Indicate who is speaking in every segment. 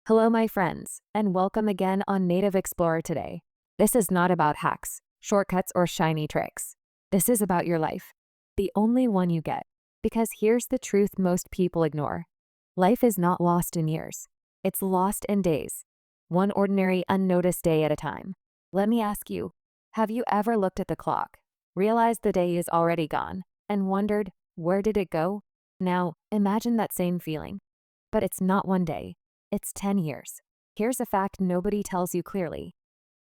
Speaker 1: Hello, my friends, and welcome again on Native Explorer today. This is not about hacks, shortcuts, or shiny tricks. This is about your life, the only one you get. Because here's the truth most people ignore. Life is not lost in years. It's lost in days. One ordinary, unnoticed day at a time. Let me ask you, have you ever looked at the clock, realized the day is already gone, and wondered, where did it go? Now, imagine that same feeling. But it's not one day. It's 10 years. Here's a fact nobody tells you clearly.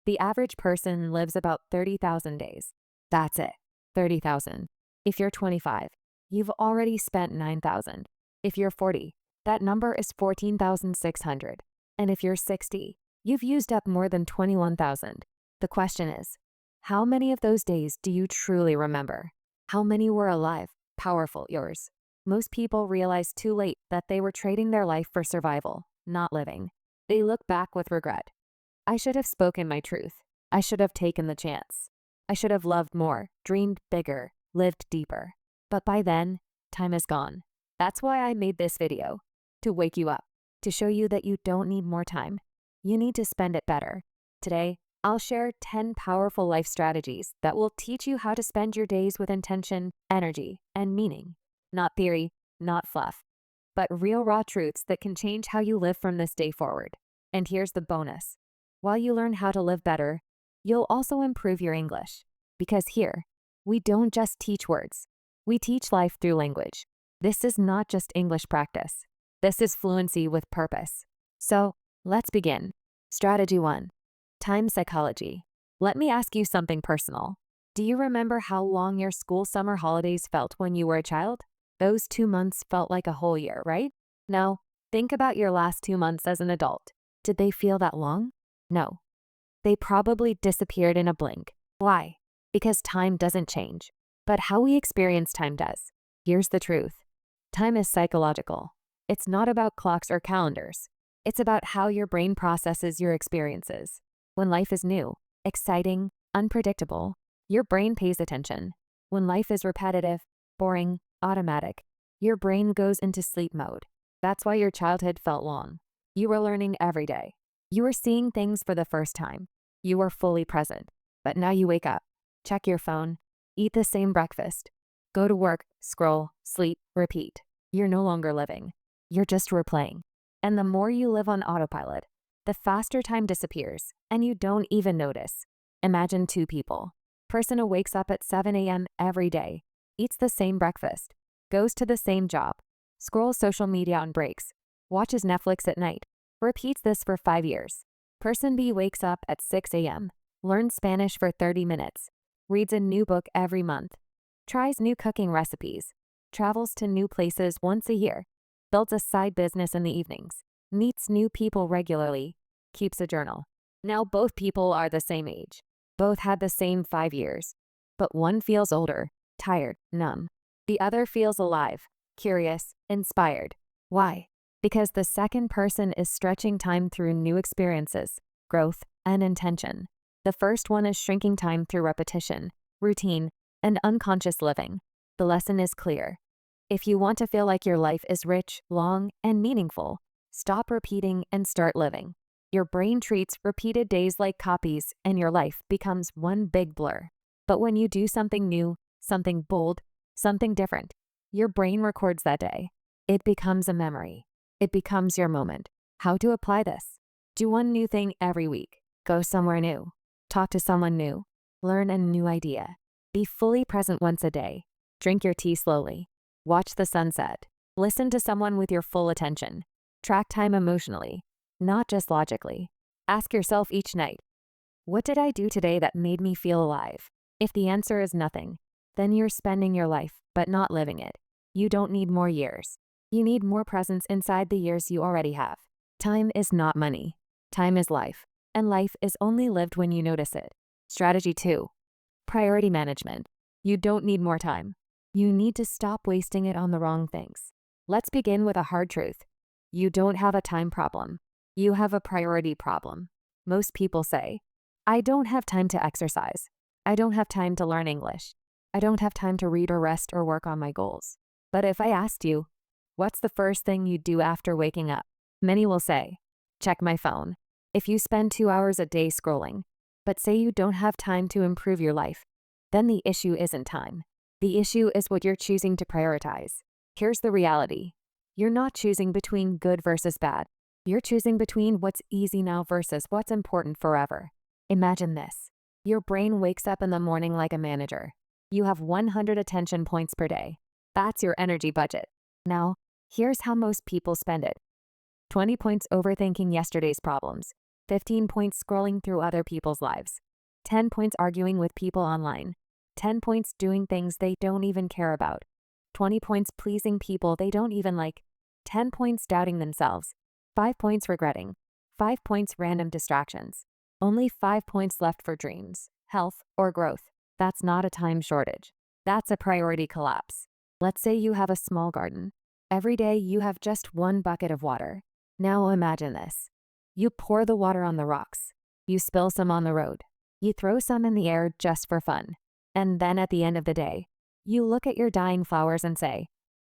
Speaker 1: The average person lives about 30,000 days. That's it, 30,000. If you're 25, you've already spent 9,000. If you're 40, that number is 14,600. And if you're 60, you've used up more than 21,000. The question is, how many of those days do you truly remember? How many were alive, powerful, yours? Most people realize too late that they were trading their life for survival, not living. They look back with regret. I should have spoken my truth. I should have taken the chance. I should have loved more, dreamed bigger, lived deeper. But by then, time is gone. That's why I made this video. To wake you up. To show you that you don't need more time. You need to spend it better. Today, I'll share 10 powerful life strategies that will teach you how to spend your days with intention, energy, and meaning. Not theory, not fluff, but real raw truths that can change how you live from this day forward. And here's the bonus. While you learn how to live better, you'll also improve your English. Because here, we don't just teach words. We teach life through language. This is not just English practice. This is fluency with purpose. So, let's begin. Strategy 1. Time psychology. Let me ask you something personal. Do you remember how long your school summer holidays felt when you were a child? Those 2 months felt like a whole year, right? Now, think about your last 2 months as an adult. Did they feel that long? No. They probably disappeared in a blink. Why? Because time doesn't change. But how we experience time does. Here's the truth. Time is psychological. It's not about clocks or calendars. It's about how your brain processes your experiences. When life is new, exciting, unpredictable, your brain pays attention. When life is repetitive, boring, automatic, your brain goes into sleep mode. That's why your childhood felt long. You were learning every day. You were seeing things for the first time. You were fully present. But now you wake up, check your phone, eat the same breakfast, go to work, scroll, sleep, repeat. You're no longer living. You're just replaying. And the more you live on autopilot, the faster time disappears, and you don't even notice. Imagine two people. Person wakes up at 7 a.m. every day, eats the same breakfast, goes to the same job, scrolls social media on breaks, watches Netflix at night, repeats this for 5 years. Person B wakes up at 6 a.m., learns Spanish for 30 minutes, reads a new book every month, tries new cooking recipes, travels to new places once a year, builds a side business in the evenings, meets new people regularly, keeps a journal. Now both people are the same age. Both had the same 5 years. But one feels older, tired, numb. The other feels alive, curious, inspired. Why? Because the second person is stretching time through new experiences, growth, and intention. The first one is shrinking time through repetition, routine, and unconscious living. The lesson is clear. If you want to feel like your life is rich, long, and meaningful, stop repeating and start living. Your brain treats repeated days like copies, and your life becomes one big blur. But when you do something new, something bold, something different, your brain records that day. It becomes a memory. It becomes your moment. How to apply this? Do one new thing every week. Go somewhere new. Talk to someone new. Learn a new idea. Be fully present once a day. Drink your tea slowly. Watch the sunset. Listen to someone with your full attention. Track time emotionally, not just logically. Ask yourself each night, what did I do today that made me feel alive? If the answer is nothing, then you're spending your life, but not living it. You don't need more years. You need more presence inside the years you already have. Time is not money. Time is life, and life is only lived when you notice it. Strategy 2. Priority management. You don't need more time. You need to stop wasting it on the wrong things. Let's begin with a hard truth. You don't have a time problem. You have a priority problem. Most people say, I don't have time to exercise. I don't have time to learn English. I don't have time to read or rest or work on my goals. But if I asked you, what's the first thing you do after waking up? Many will say, check my phone. If you spend 2 hours a day scrolling, but say you don't have time to improve your life, then the issue isn't time. The issue is what you're choosing to prioritize. Here's the reality. You're not choosing between good versus bad. You're choosing between what's easy now versus what's important forever. Imagine this. Your brain wakes up in the morning like a manager. You have 100 attention points per day. That's your energy budget. Now, here's how most people spend it. 20 points overthinking yesterday's problems. 15 points scrolling through other people's lives. 10 points arguing with people online. 10 points doing things they don't even care about. 20 points pleasing people they don't even like. 10 points doubting themselves. 5 points regretting. 5 points random distractions. Only 5 points left for dreams, health, or growth. That's not a time shortage. That's a priority collapse. Let's say you have a small garden. Every day you have just 1 bucket of water. Now imagine this. You pour the water on the rocks. You spill some on the road. You throw some in the air just for fun. And then at the end of the day, you look at your dying flowers and say,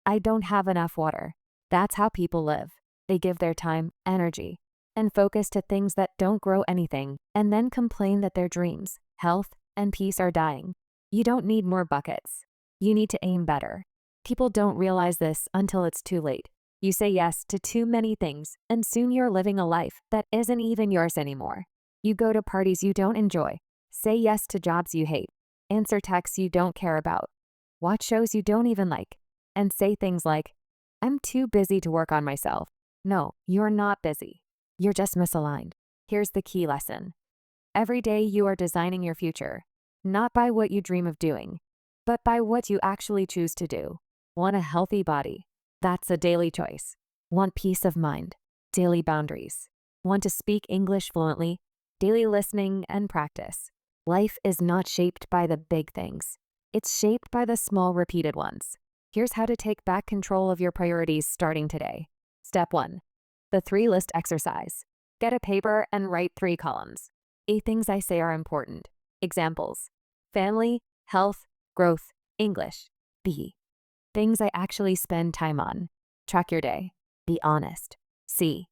Speaker 1: I don't have enough water. That's how people live. They give their time, energy, and focus to things that don't grow anything, and then complain that their dreams, health, and peace are dying. You don't need more buckets. You need to aim better. People don't realize this until it's too late. You say yes to too many things, and soon you're living a life that isn't even yours anymore. You go to parties you don't enjoy, say yes to jobs you hate, answer texts you don't care about, watch shows you don't even like, and say things like, I'm too busy to work on myself. No, you're not busy. You're just misaligned. Here's the key lesson. Every day you are designing your future, not by what you dream of doing, but by what you actually choose to do. Want a healthy body? That's a daily choice. Want peace of mind? Daily boundaries. Want to speak English fluently? Daily listening and practice. Life is not shaped by the big things. It's shaped by the small repeated ones. Here's how to take back control of your priorities starting today. Step 1. The 3-list exercise. Get a paper and write 3 columns. A, things I say are important. Examples. Family, health, growth, English. B, things I actually spend time on. Track your day. Be honest. C,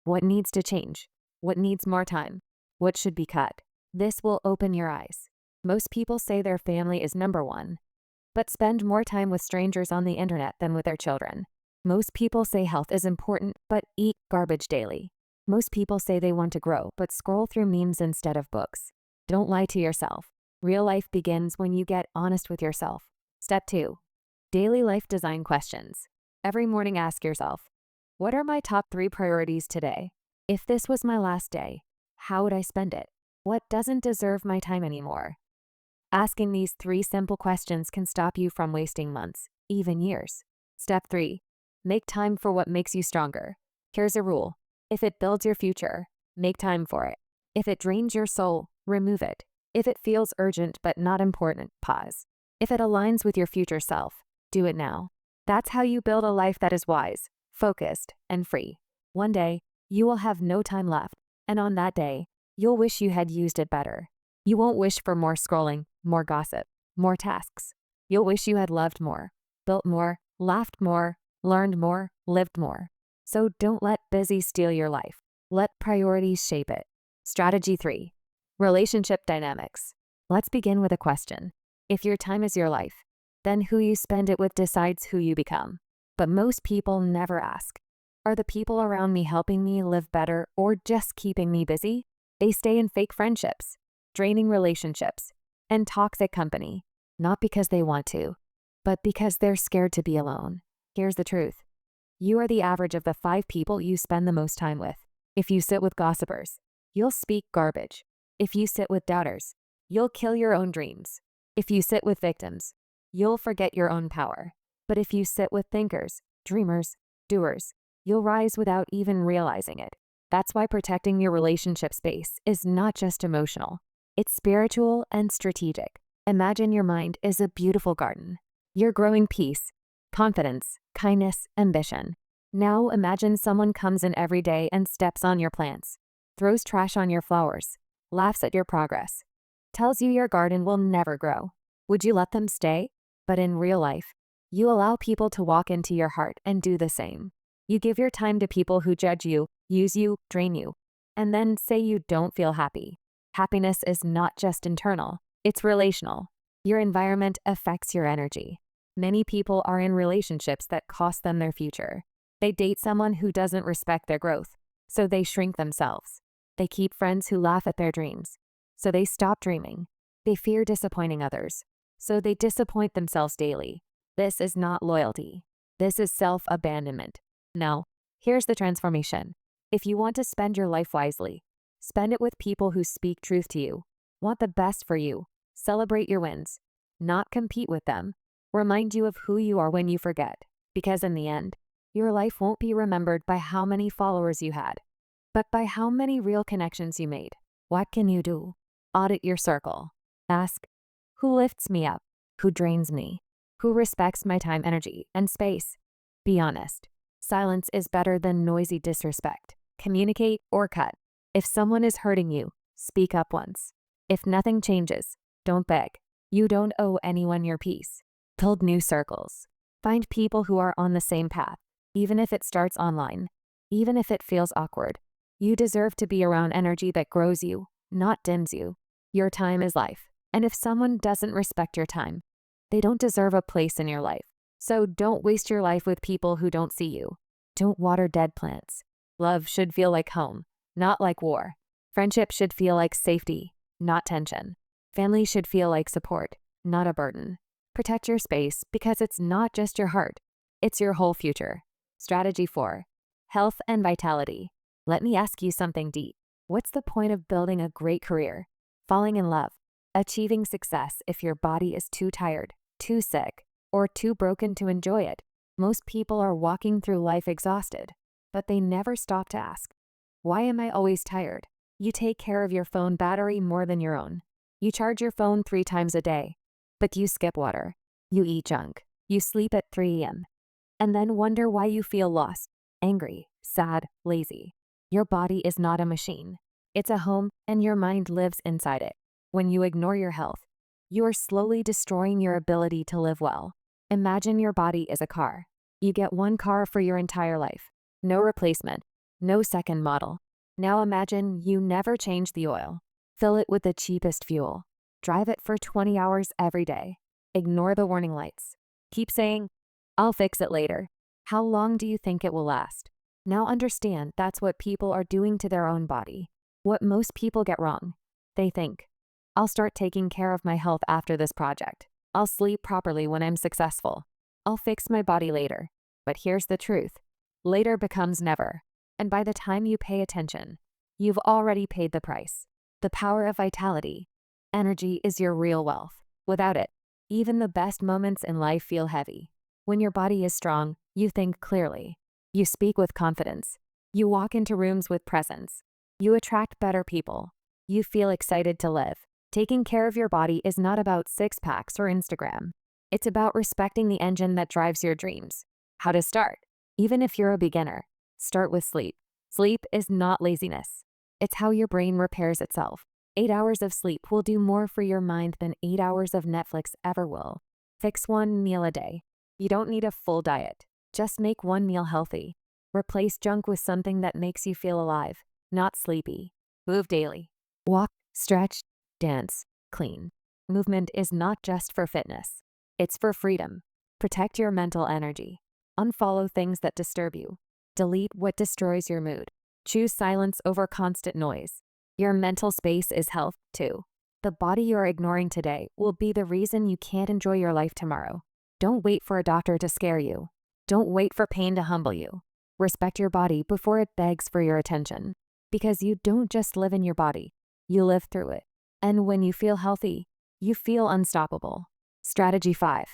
Speaker 1: what needs to change? What needs more time? What should be cut? This will open your eyes. Most people say their family is number 1, but spend more time with strangers on the internet than with their children. Most people say health is important, but eat garbage daily. Most people say they want to grow, but scroll through memes instead of books. Don't lie to yourself. Real life begins when you get honest with yourself. Step 2. Daily life design questions. Every morning ask yourself, what are my top 3 priorities today? If this was my last day, how would I spend it? What doesn't deserve my time anymore? Asking these 3 simple questions can stop you from wasting months, even years. Step 3. Make time for what makes you stronger. Here's a rule. If it builds your future, make time for it. If it drains your soul, remove it. If it feels urgent but not important, pause. If it aligns with your future self, do it now. That's how you build a life that is wise, focused, and free. One day, you will have no time left, and on that day, you'll wish you had used it better. You won't wish for more scrolling, more gossip, more tasks. You'll wish you had loved more, built more, laughed more, learned more, lived more. So don't let busy steal your life. Let priorities shape it. Strategy 3. Relationship dynamics. Let's begin with a question. If your time is your life, then who you spend it with decides who you become. But most people never ask, are the people around me helping me live better or just keeping me busy? They stay in fake friendships, draining relationships, and toxic company, not because they want to, but because they're scared to be alone. Here's the truth. You are the average of the 5 people you spend the most time with. If you sit with gossipers, you'll speak garbage. If you sit with doubters, you'll kill your own dreams. If you sit with victims, you'll forget your own power. But if you sit with thinkers, dreamers, doers, you'll rise without even realizing it. That's why protecting your relationship space is not just emotional. It's spiritual and strategic. Imagine your mind is a beautiful garden. You're growing peace, confidence, kindness, ambition. Now imagine someone comes in every day and steps on your plants, throws trash on your flowers, laughs at your progress, tells you your garden will never grow. Would you let them stay? But in real life, you allow people to walk into your heart and do the same. You give your time to people who judge you use you, drain you, and then say you don't feel happy. Happiness is not just internal, it's relational. Your environment affects your energy. Many people are in relationships that cost them their future. They date someone who doesn't respect their growth, so they shrink themselves. They keep friends who laugh at their dreams, so they stop dreaming. They fear disappointing others, so they disappoint themselves daily. This is not loyalty. This is self-abandonment. Now, here's the transformation. If you want to spend your life wisely, spend it with people who speak truth to you, want the best for you, celebrate your wins, not compete with them, remind you of who you are when you forget, because in the end, your life won't be remembered by how many followers you had, but by how many real connections you made. What can you do? Audit your circle. Ask, who lifts me up? Who drains me? Who respects my time, energy, and space? Be honest. Silence is better than noisy disrespect. Communicate or cut. If someone is hurting you, speak up once. If nothing changes, don't beg. You don't owe anyone your peace. Build new circles. Find people who are on the same path, even if it starts online, even if it feels awkward. You deserve to be around energy that grows you, not dims you. Your time is life, and if someone doesn't respect your time, they don't deserve a place in your life. So don't waste your life with people who don't see you. Don't water dead plants. Love should feel like home, not like war. Friendship should feel like safety, not tension. Family should feel like support, not a burden. Protect your space because it's not just your heart, it's your whole future. Strategy 4. Health and vitality. Let me ask you something deep. What's the point of building a great career, falling in love, achieving success if your body is too tired, too sick, or too broken to enjoy it? Most people are walking through life exhausted, but they never stop to ask, why am I always tired? You take care of your phone battery more than your own. You charge your phone 3 times a day, but you skip water. You eat junk. You sleep at 3 a.m. and then wonder why you feel lost, angry, sad, lazy. Your body is not a machine. It's a home, and your mind lives inside it. When you ignore your health, you are slowly destroying your ability to live well. Imagine your body is a car. You get one car for your entire life. No replacement, no second model. Now imagine you never change the oil. Fill it with the cheapest fuel. Drive it for 20 hours every day. Ignore the warning lights. Keep saying, I'll fix it later. How long do you think it will last? Now understand that's what people are doing to their own body. What most people get wrong. They think, I'll start taking care of my health after this project. I'll sleep properly when I'm successful. I'll fix my body later. But here's the truth. Later becomes never. And by the time you pay attention, you've already paid the price. The power of vitality. Energy is your real wealth. Without it, even the best moments in life feel heavy. When your body is strong, you think clearly. You speak with confidence. You walk into rooms with presence. You attract better people. You feel excited to live. Taking care of your body is not about six-packs or Instagram. It's about respecting the engine that drives your dreams. How to start? Even if you're a beginner, start with sleep. Sleep is not laziness. It's how your brain repairs itself. 8 hours of sleep will do more for your mind than 8 hours of Netflix ever will. Fix one meal a day. You don't need a full diet. Just make one meal healthy. Replace junk with something that makes you feel alive, not sleepy. Move daily. Walk, stretch, dance, clean. Movement is not just for fitness. It's for freedom. Protect your mental energy. Unfollow things that disturb you. Delete what destroys your mood. Choose silence over constant noise. Your mental space is health, too. The body you're ignoring today will be the reason you can't enjoy your life tomorrow. Don't wait for a doctor to scare you. Don't wait for pain to humble you. Respect your body before it begs for your attention. Because you don't just live in your body, you live through it. And when you feel healthy, you feel unstoppable. Strategy 5.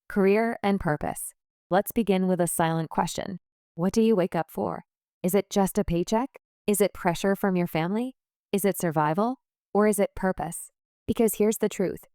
Speaker 1: Career and purpose. Let's begin with a silent question. What do you wake up for? Is it just a paycheck? Is it pressure from your family? Is it survival? Or is it purpose? Because here's the truth.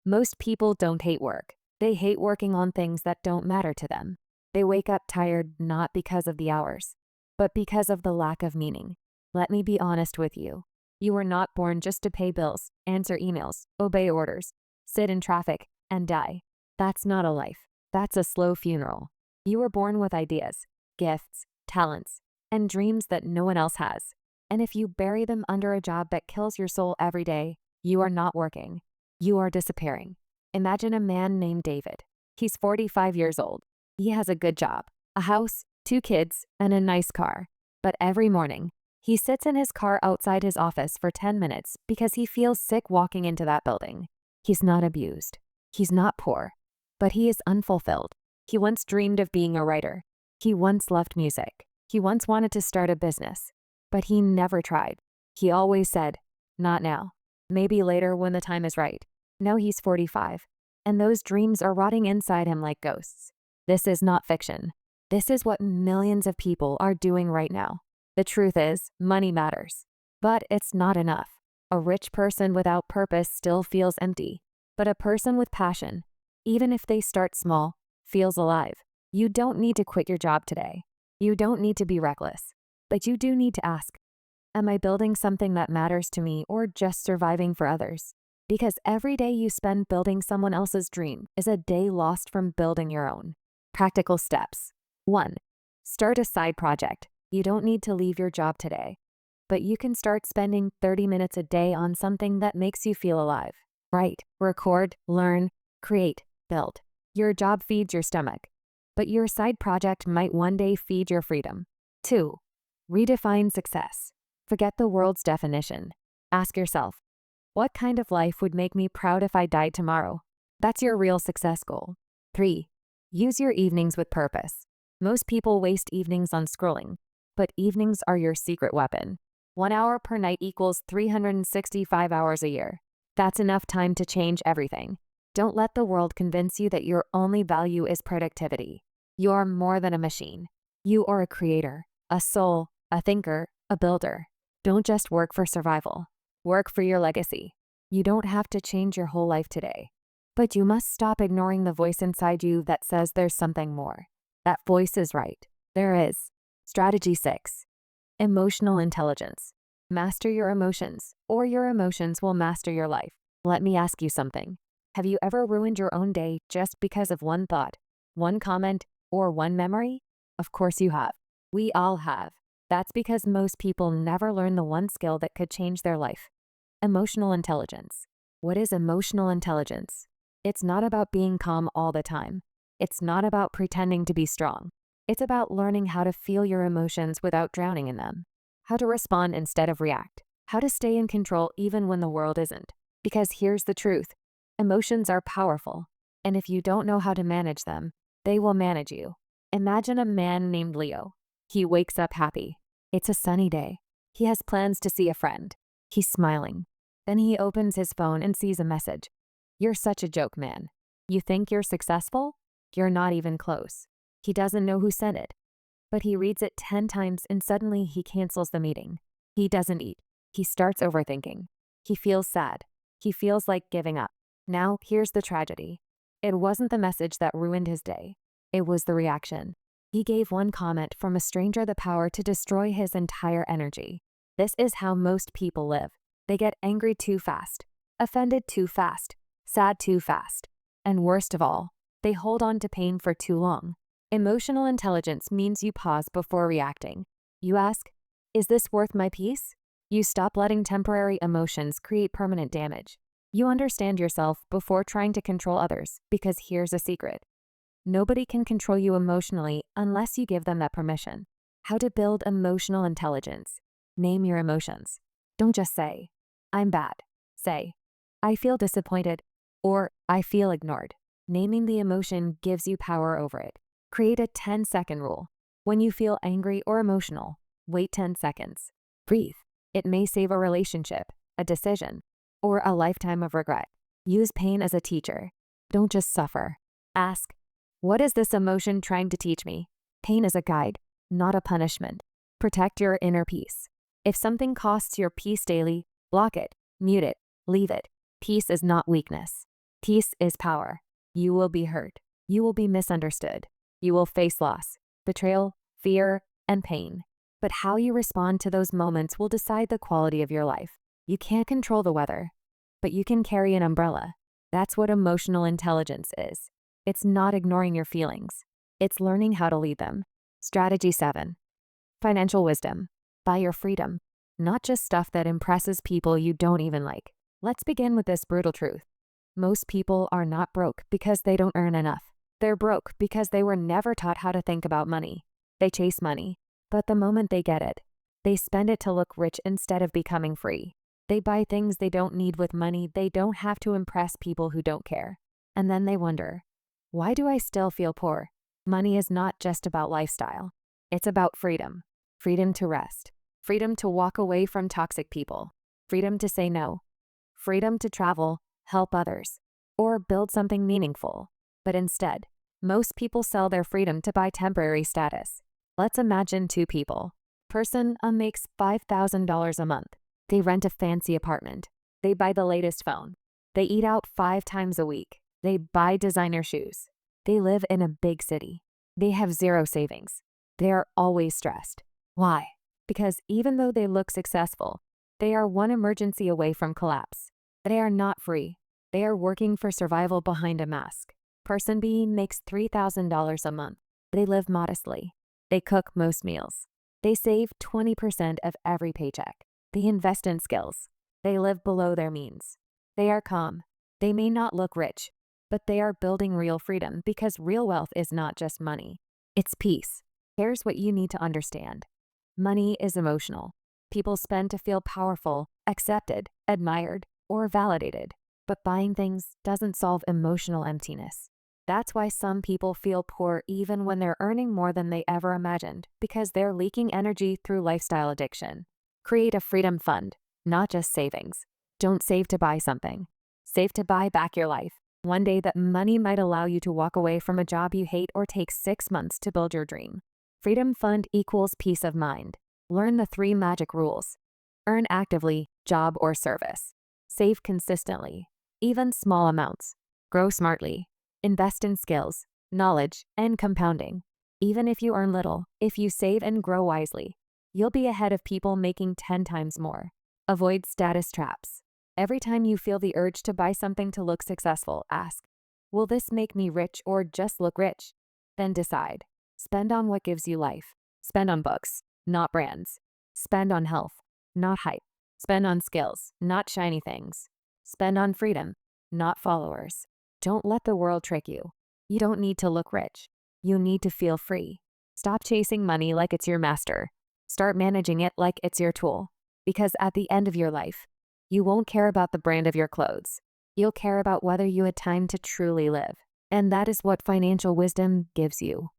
Speaker 1: Most people don't hate work. They hate working on things that don't matter to them. They wake up tired not because of the hours, but because of the lack of meaning. Let me be honest with you. You were not born just to pay bills, answer emails, obey orders, sit in traffic, and die. That's not a life. That's a slow funeral. You were born with ideas, gifts, talents, and dreams that no one else has. And if you bury them under a job that kills your soul every day, you are not working. You are disappearing. Imagine a man named David. He's 45 years old. He has a good job, a house, 2 kids, and a nice car. But every morning, he sits in his car outside his office for 10 minutes because he feels sick walking into that building. He's not abused. He's not poor. But he is unfulfilled. He once dreamed of being a writer. He once loved music. He once wanted to start a business. But he never tried. He always said, "Not now. Maybe later when the time is right." Now he's 45, and those dreams are rotting inside him like ghosts. This is not fiction. This is what millions of people are doing right now. The truth is, money matters. But it's not enough. A rich person without purpose still feels empty. But a person with passion, even if they start small, feels alive. You don't need to quit your job today. You don't need to be reckless. But you do need to ask, am I building something that matters to me or just surviving for others? Because every day you spend building someone else's dream is a day lost from building your own. Practical steps. 1. Start a side project. You don't need to leave your job today, but you can start spending 30 minutes a day on something that makes you feel alive. Write, record, learn, create, build. Your job feeds your stomach, but your side project might one day feed your freedom. 2. Redefine success. Forget the world's definition. Ask yourself, what kind of life would make me proud if I died tomorrow? That's your real success goal. 3. Use your evenings with purpose. Most people waste evenings on scrolling, but evenings are your secret weapon. 1 hour per night equals 365 hours a year. That's enough time to change everything. Don't let the world convince you that your only value is productivity. You are more than a machine. You are a creator, a soul, a thinker, a builder. Don't just work for survival. Work for your legacy. You don't have to change your whole life today, but you must stop ignoring the voice inside you that says there's something more. That voice is right. There is. Strategy 6. Emotional intelligence. Master your emotions, or your emotions will master your life. Let me ask you something. Have you ever ruined your own day just because of one thought, one comment, or one memory? Of course you have. We all have. That's because most people never learn the one skill that could change their life. Emotional intelligence. What is emotional intelligence? It's not about being calm all the time. It's not about pretending to be strong. It's about learning how to feel your emotions without drowning in them. How to respond instead of react. How to stay in control even when the world isn't. Because here's the truth. Emotions are powerful. And if you don't know how to manage them, they will manage you. Imagine a man named Leo. He wakes up happy. It's a sunny day. He has plans to see a friend. He's smiling. Then he opens his phone and sees a message. "You're such a joke, man. You think you're successful? You're not even close." He doesn't know who sent it, but he reads it 10 times and suddenly he cancels the meeting. He doesn't eat. He starts overthinking. He feels sad. He feels like giving up. Now, here's the tragedy. It wasn't the message that ruined his day. It was the reaction. He gave one comment from a stranger the power to destroy his entire energy. This is how most people live. They get angry too fast, offended too fast, sad too fast, and worst of all, they hold on to pain for too long. Emotional intelligence means you pause before reacting. You ask, is this worth my peace? You stop letting temporary emotions create permanent damage. You understand yourself before trying to control others, because here's a secret. Nobody can control you emotionally unless you give them that permission. How to build emotional intelligence. Name your emotions. Don't just say, "I'm bad." Say, "I feel disappointed," or "I feel ignored." Naming the emotion gives you power over it. Create a 10-second rule. When you feel angry or emotional, wait 10 seconds. Breathe. It may save a relationship, a decision, or a lifetime of regret. Use pain as a teacher. Don't just suffer. Ask, what is this emotion trying to teach me? Pain is a guide, not a punishment. Protect your inner peace. If something costs your peace daily, block it, mute it, leave it. Peace is not weakness. Peace is power. You will be hurt. You will be misunderstood. You will face loss, betrayal, fear, and pain. But how you respond to those moments will decide the quality of your life. You can't control the weather, but you can carry an umbrella. That's what emotional intelligence is. It's not ignoring your feelings. It's learning how to lead them. Strategy 7. Financial wisdom. Buy your freedom, not just stuff that impresses people you don't even like. Let's begin with this brutal truth. Most people are not broke because they don't earn enough. They're broke because they were never taught how to think about money. They chase money, but the moment they get it, they spend it to look rich instead of becoming free. They buy things they don't need with money they don't have to impress people who don't care. And then they wonder, why do I still feel poor? Money is not just about lifestyle. It's about freedom. Freedom to rest. Freedom to walk away from toxic people. Freedom to say no. Freedom to travel, help others, or build something meaningful. But instead, most people sell their freedom to buy temporary status. Let's imagine two people. Person A makes $5,000 a month. They rent a fancy apartment. They buy the latest phone. They eat out 5 times a week. They buy designer shoes. They live in a big city. They have zero savings. They are always stressed. Why? Because even though they look successful, they are one emergency away from collapse. They are not free. They are working for survival behind a mask. Person B makes $3,000 a month. They live modestly. They cook most meals. They save 20% of every paycheck. They invest in skills. They live below their means. They are calm. They may not look rich, but they are building real freedom because real wealth is not just money. It's peace. Here's what you need to understand. Money is emotional. People spend to feel powerful, accepted, admired, or validated. But buying things doesn't solve emotional emptiness. That's why some people feel poor even when they're earning more than they ever imagined, because they're leaking energy through lifestyle addiction. Create a freedom fund, not just savings. Don't save to buy something. Save to buy back your life. One day that money might allow you to walk away from a job you hate or take 6 months to build your dream. Freedom fund equals peace of mind. Learn the 3 magic rules. Earn actively, job or service. Save consistently, even small amounts. Grow smartly. Invest in skills, knowledge, and compounding. Even if you earn little, if you save and grow wisely, you'll be ahead of people making 10 times more. Avoid status traps. Every time you feel the urge to buy something to look successful, ask, will this make me rich or just look rich? Then decide. Spend on what gives you life. Spend on books, not brands. Spend on health, not hype. Spend on skills, not shiny things. Spend on freedom, not followers. Don't let the world trick you. You don't need to look rich. You need to feel free. Stop chasing money like it's your master. Start managing it like it's your tool. Because at the end of your life, you won't care about the brand of your clothes. You'll care about whether you had time to truly live. And that is what financial wisdom gives you.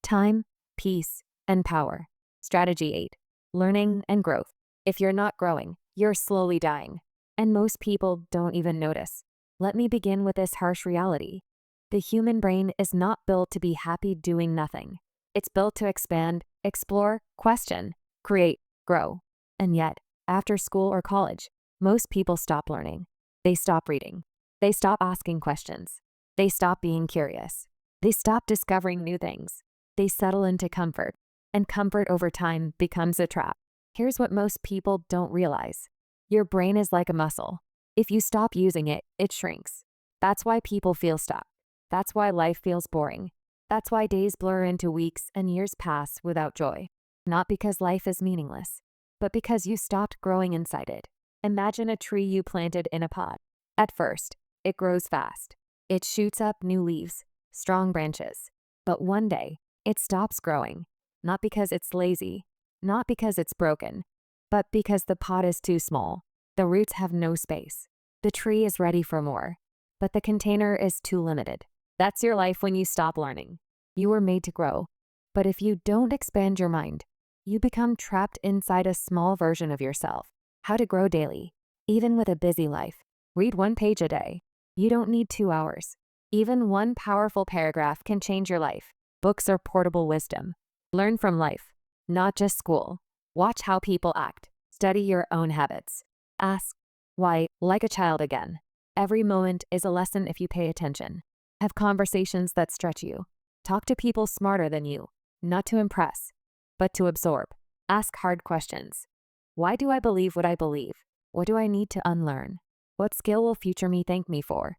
Speaker 1: Time, peace, and power. Strategy 8. Learning and growth. If you're not growing, you're slowly dying. And most people don't even notice. Let me begin with this harsh reality. The human brain is not built to be happy doing nothing. It's built to expand, explore, question, create, grow. And yet, after school or college, most people stop learning. They stop reading. They stop asking questions. They stop being curious. They stop discovering new things. They settle into comfort. And comfort over time becomes a trap. Here's what most people don't realize. Your brain is like a muscle. If you stop using it, it shrinks. That's why people feel stuck. That's why life feels boring. That's why days blur into weeks and years pass without joy. Not because life is meaningless, but because you stopped growing inside it. Imagine a tree you planted in a pot. At first, it grows fast. It shoots up new leaves, strong branches. But one day, it stops growing. Not because it's lazy, not because it's broken, but because the pot is too small. The roots have no space. The tree is ready for more, but the container is too limited. That's your life when you stop learning. You were made to grow, but if you don't expand your mind, you become trapped inside a small version of yourself. How to grow daily, even with a busy life. Read 1 page a day. You don't need 2 hours. Even one powerful paragraph can change your life. Books are portable wisdom. Learn from life, not just school. Watch how people act. Study your own habits. Ask why, like a child again. Every moment is a lesson if you pay attention. Have conversations that stretch you. Talk to people smarter than you, not to impress, but to absorb. Ask hard questions. Why do I believe what I believe? What do I need to unlearn? What skill will future me thank me for?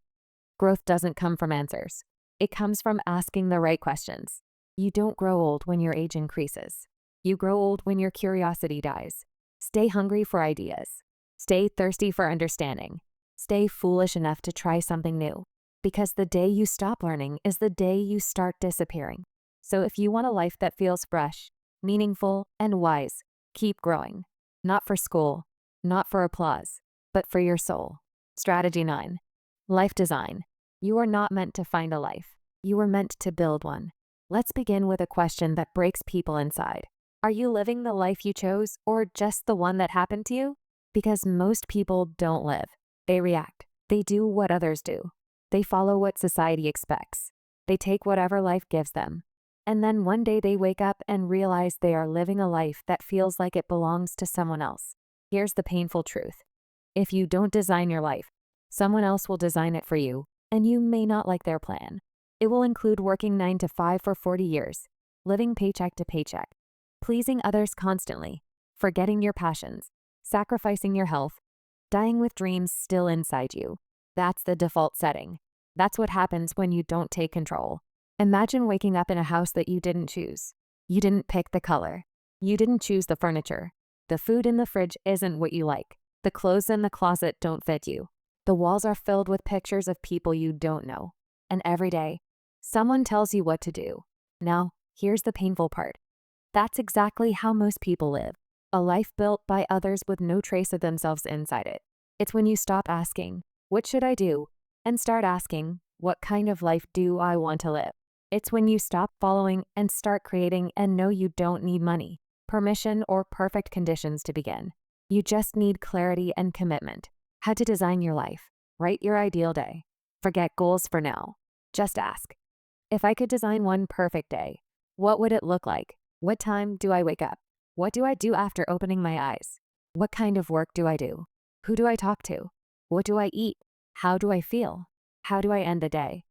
Speaker 1: Growth doesn't come from answers. It comes from asking the right questions. You don't grow old when your age increases. You grow old when your curiosity dies. Stay hungry for ideas. Stay thirsty for understanding. Stay foolish enough to try something new. Because the day you stop learning is the day you start disappearing. So if you want a life that feels fresh, meaningful, and wise, keep growing. Not for school, not for applause, but for your soul. Strategy 9. Life design. You are not meant to find a life. You are meant to build one. Let's begin with a question that breaks people inside. Are you living the life you chose or just the one that happened to you? Because most people don't live. They react. They do what others do. They follow what society expects. They take whatever life gives them. And then one day they wake up and realize they are living a life that feels like it belongs to someone else. Here's the painful truth. If you don't design your life, someone else will design it for you, and you may not like their plan. It will include working 9 to 5 for 40 years, living paycheck to paycheck, pleasing others constantly, forgetting your passions, sacrificing your health, dying with dreams still inside you. That's the default setting. That's what happens when you don't take control. Imagine waking up in a house that you didn't choose. You didn't pick the color. You didn't choose the furniture. The food in the fridge isn't what you like. The clothes in the closet don't fit you. The walls are filled with pictures of people you don't know. And every day, someone tells you what to do. Now, here's the painful part. That's exactly how most people live. A life built by others with no trace of themselves inside it. It's when you stop asking, what should I do? And start asking, what kind of life do I want to live? It's when you stop following and start creating and know you don't need money, permission, or perfect conditions to begin. You just need clarity and commitment. How to design your life. Write your ideal day. Forget goals for now. Just ask. If I could design one perfect day, what would it look like? What time do I wake up? What do I do after opening my eyes? What kind of work do I do? Who do I talk to? What do I eat? How do I feel? How do I end the day?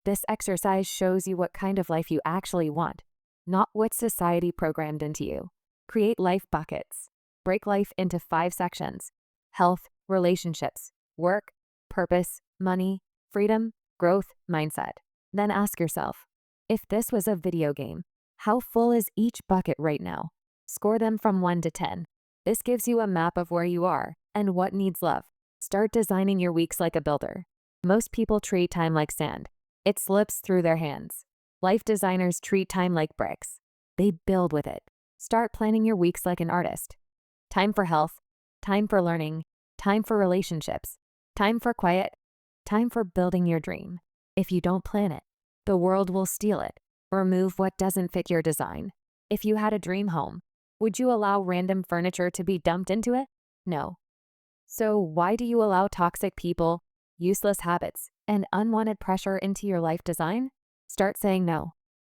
Speaker 1: This exercise shows you what kind of life you actually want, not what society programmed into you. Create life buckets. Break life into 5 sections: health, relationships, work, purpose, money, freedom, growth, mindset. Then ask yourself, if this was a video game, how full is each bucket right now? Score them from 1 to 10. This gives you a map of where you are and what needs love. Start designing your weeks like a builder. Most people treat time like sand. It slips through their hands. Life designers treat time like bricks. They build with it. Start planning your weeks like an artist. Time for health, time for learning, time for relationships, time for quiet, time for building your dream. If you don't plan it, the world will steal it or move what doesn't fit your design. If you had a dream home, would you allow random furniture to be dumped into it? No. So why do you allow toxic people, useless habits, and unwanted pressure into your life design? Start saying no.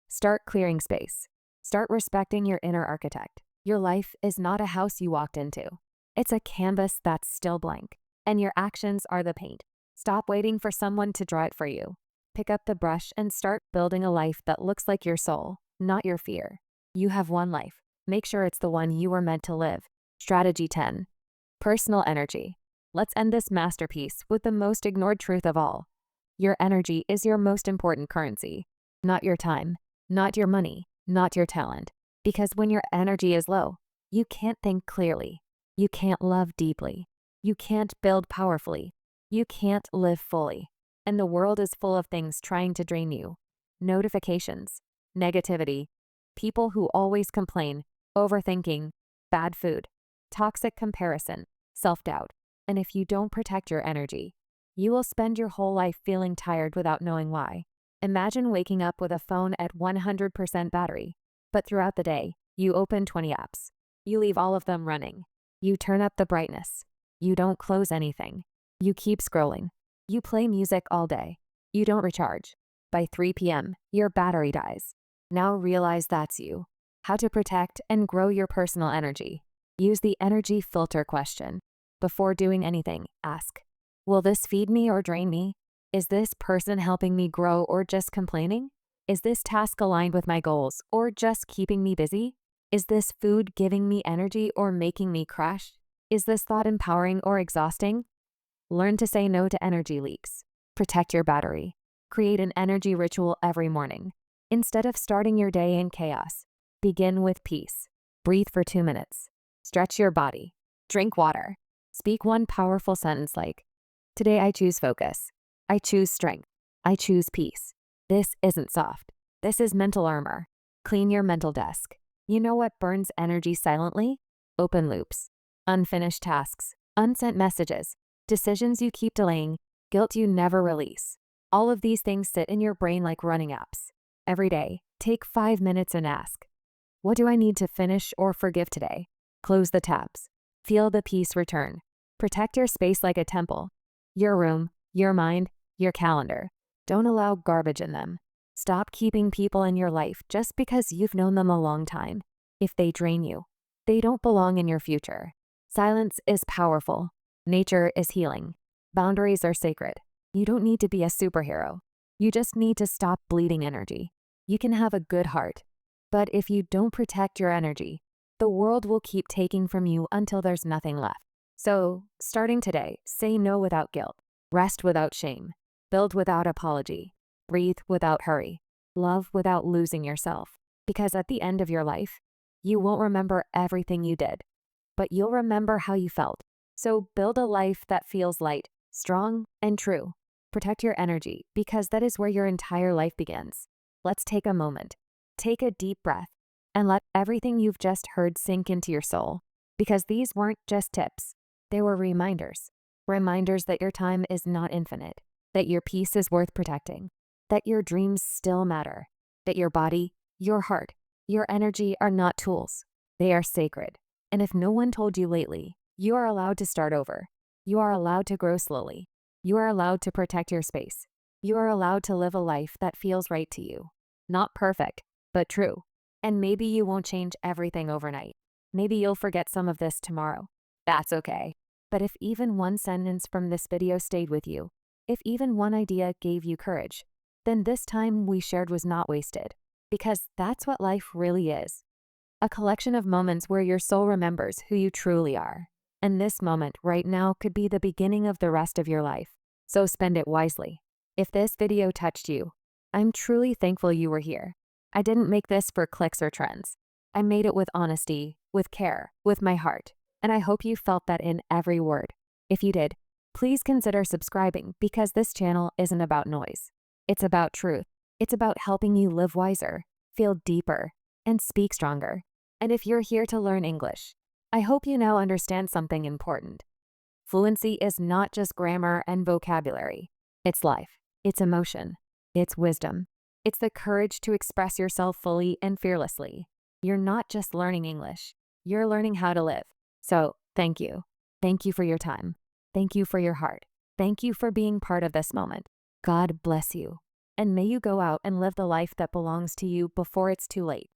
Speaker 1: Start clearing space. Start respecting your inner architect. Your life is not a house you walked into. It's a canvas that's still blank, and your actions are the paint. Stop waiting for someone to draw it for you. Pick up the brush and start building a life that looks like your soul, not your fear. You have one life. Make sure it's the one you were meant to live. Strategy 10. Personal energy. Let's end this masterpiece with the most ignored truth of all. Your energy is your most important currency. Not your time, not your money, not your talent. Because when your energy is low, you can't think clearly. You can't love deeply. You can't build powerfully. You can't live fully. And the world is full of things trying to drain you. Notifications, negativity, people who always complain, overthinking, bad food, toxic comparison, self-doubt. And if you don't protect your energy, you will spend your whole life feeling tired without knowing why. Imagine waking up with a phone at 100% battery, but throughout the day, you open 20 apps. You leave all of them running. You turn up the brightness. You don't close anything. You keep scrolling. You play music all day. You don't recharge. By 3 p.m., your battery dies. Now realize that's you. How to protect and grow your personal energy. Use the energy filter question. Before doing anything, ask, will this feed me or drain me? Is this person helping me grow or just complaining? Is this task aligned with my goals or just keeping me busy? Is this food giving me energy or making me crash? Is this thought empowering or exhausting? Learn to say no to energy leaks. Protect your battery. Create an energy ritual every morning. Instead of starting your day in chaos, begin with peace. Breathe for 2 minutes. Stretch your body. Drink water. Speak one powerful sentence like, "Today I choose focus. I choose strength. I choose peace." This isn't soft. This is mental armor. Clean your mental desk. You know what burns energy silently? Open loops, unfinished tasks, unsent messages, decisions you keep delaying, guilt you never release. All of these things sit in your brain like running apps. Every day, take 5 minutes and ask, what do I need to finish or forgive today? Close the tabs. Feel the peace return. Protect your space like a temple. Your room, your mind, your calendar. Don't allow garbage in them. Stop keeping people in your life just because you've known them a long time. If they drain you, they don't belong in your future. Silence is powerful. Nature is healing. Boundaries are sacred. You don't need to be a superhero. You just need to stop bleeding energy. You can have a good heart, but if you don't protect your energy, the world will keep taking from you until there's nothing left. So, starting today, say no without guilt, rest without shame, build without apology, breathe without hurry, love without losing yourself. Because at the end of your life, you won't remember everything you did, but you'll remember how you felt. So build a life that feels light, strong, and true. Protect your energy because that is where your entire life begins. Let's take a moment. Take a deep breath and let everything you've just heard sink into your soul. Because these weren't just tips. They were reminders. Reminders that your time is not infinite, that your peace is worth protecting, that your dreams still matter, that your body, your heart, your energy are not tools. They are sacred. And if no one told you lately, you are allowed to start over. You are allowed to grow slowly. You are allowed to protect your space. You are allowed to live a life that feels right to you. Not perfect, but true. And maybe you won't change everything overnight. Maybe you'll forget some of this tomorrow. That's okay. But if even one sentence from this video stayed with you, if even one idea gave you courage, then this time we shared was not wasted. Because that's what life really is. A collection of moments where your soul remembers who you truly are. And this moment right now could be the beginning of the rest of your life. So spend it wisely. If this video touched you, I'm truly thankful you were here. I didn't make this for clicks or trends. I made it with honesty, with care, with my heart. And I hope you felt that in every word. If you did, please consider subscribing because this channel isn't about noise. It's about truth. It's about helping you live wiser, feel deeper, and speak stronger. And if you're here to learn English, I hope you now understand something important. Fluency is not just grammar and vocabulary. It's life. It's emotion. It's wisdom. It's the courage to express yourself fully and fearlessly. You're not just learning English. You're learning how to live. So, thank you. Thank you for your time. Thank you for your heart. Thank you for being part of this moment. God bless you. And may you go out and live the life that belongs to you before it's too late.